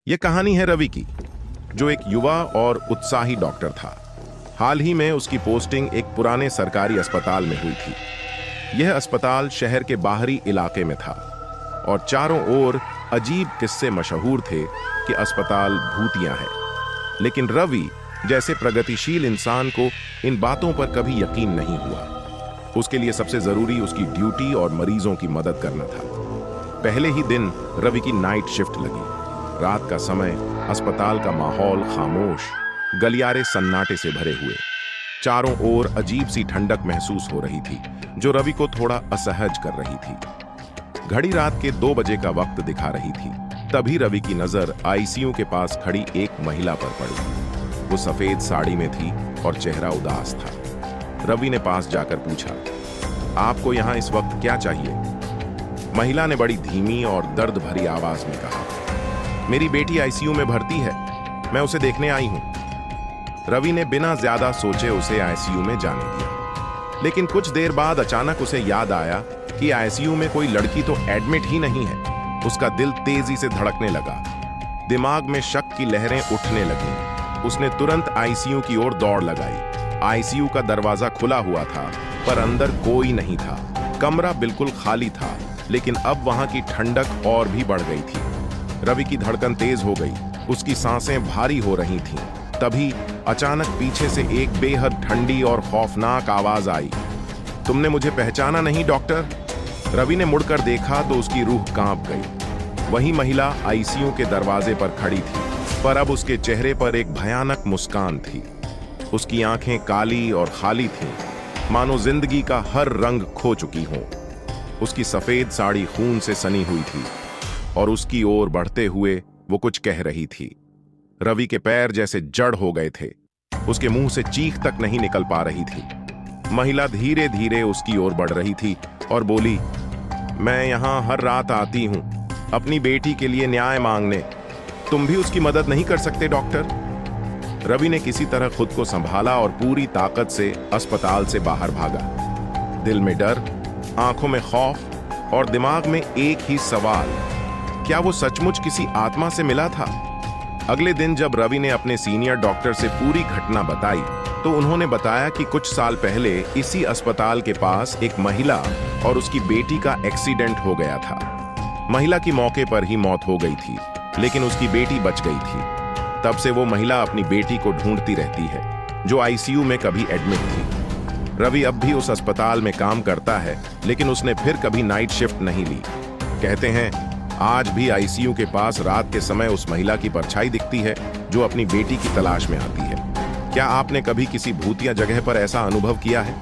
ये कहानी है रवि की, जो एक युवा और उत्साही डॉक्टर था। हाल ही में उसकी पोस्टिंग एक पुराने सरकारी अस्पताल में हुई थी। यह अस्पताल शहर के बाहरी इलाके में था और चारों ओर अजीब किस्से मशहूर थे कि अस्पताल भूतिया है। लेकिन रवि जैसे प्रगतिशील इंसान को इन बातों पर कभी यकीन नहीं हुआ। उसके लिए सबसे जरूरी उसकी ड्यूटी और मरीजों की मदद करना था। पहले ही दिन रवि की नाइट शिफ्ट लगी। रात का समय, अस्पताल का माहौल खामोश, गलियारे सन्नाटे से भरे हुए। चारों ओर अजीब सी ठंडक महसूस हो रही थी, जो रवि को थोड़ा असहज कर रही थी। घड़ी रात के 2 बजे का वक्त दिखा रही थी। तभी रवि की नजर आईसीयू के पास खड़ी एक महिला पर पड़ी। वो सफेद साड़ी में थी और चेहरा उदास था। रवि ने पास जाकर पूछा, आपको यहां इस वक्त क्या चाहिए? महिला ने बड़ी धीमी और दर्द भरी आवाज में कहा, मेरी बेटी आईसीयू में भर्ती है, मैं उसे देखने आई हूं। रवि ने बिना ज्यादा सोचे उसे आईसीयू में जाने दिया। लेकिन कुछ देर बाद अचानक उसे याद आया कि आईसीयू में कोई लड़की तो एडमिट ही नहीं है। उसका दिल तेजी से धड़कने लगा। दिमाग में शक की लहरें उठने लगीं। उसने तुरंत आईसीयू की ओर दौड़ लगाई। आईसीयू का दरवाजा खुला हुआ था, पर अंदर कोई नहीं था। कमरा बिल्कुल खाली था, लेकिन अब वहां की ठंडक और भी बढ़ गई थी। रवि की धड़कन तेज हो गई, उसकी सांसें भारी हो रही थीं। तभी अचानक पीछे से एक बेहद ठंडी और खौफनाक आवाज आई, तुमने मुझे पहचाना नहीं डॉक्टर? रवि ने मुड़कर देखा तो उसकी रूह कांप गई। वही महिला आईसीयू के दरवाजे पर खड़ी थी, पर अब उसके चेहरे पर एक भयानक मुस्कान थी। उसकी आंखें काली और खाली थीं, मानो जिंदगी का हर रंग खो चुकी हो। उसकी सफेद साड़ी खून से सनी हुई थी और उसकी ओर बढ़ते हुए वो कुछ कह रही थी। रवि के पैर जैसे जड़ हो गए थे। उसके मुंह से चीख तक नहीं निकल पा रही थी। महिला धीरे धीरे उसकी ओर बढ़ रही थी और बोली, मैं यहां हर रात आती हूं अपनी बेटी के लिए न्याय मांगने। तुम भी उसकी मदद नहीं कर सकते डॉक्टर? रवि ने किसी तरह खुद को संभाला और पूरी ताकत से अस्पताल से बाहर भागा। दिल में डर, आंखों में खौफ और दिमाग में एक ही सवाल, क्या वो सचमुच किसी आत्मा से मिला था? अगले दिन जब रवि ने अपने सीनियर डॉक्टर से पूरी घटना बताई, तो उन्होंने बताया कि कुछ साल पहले इसी अस्पताल के पास एक महिला और उसकी बेटी का एक्सीडेंट हो गया था। महिला की मौके पर ही मौत हो गई थी, लेकिन उसकी बेटी बच गई थी। तब से वो महिला अपनी बेटी को ढूंढती रहती है, जो आईसीयू में कभी एडमिट थी। रवि अब भी उस अस्पताल में काम करता है, लेकिन उसने फिर कभी नाइट शिफ्ट नहीं ली। कहते हैं, आज भी आईसीयू के पास रात के समय उस महिला की परछाई दिखती है, जो अपनी बेटी की तलाश में आती है। क्या आपने कभी किसी भूतिया जगह पर ऐसा अनुभव किया है?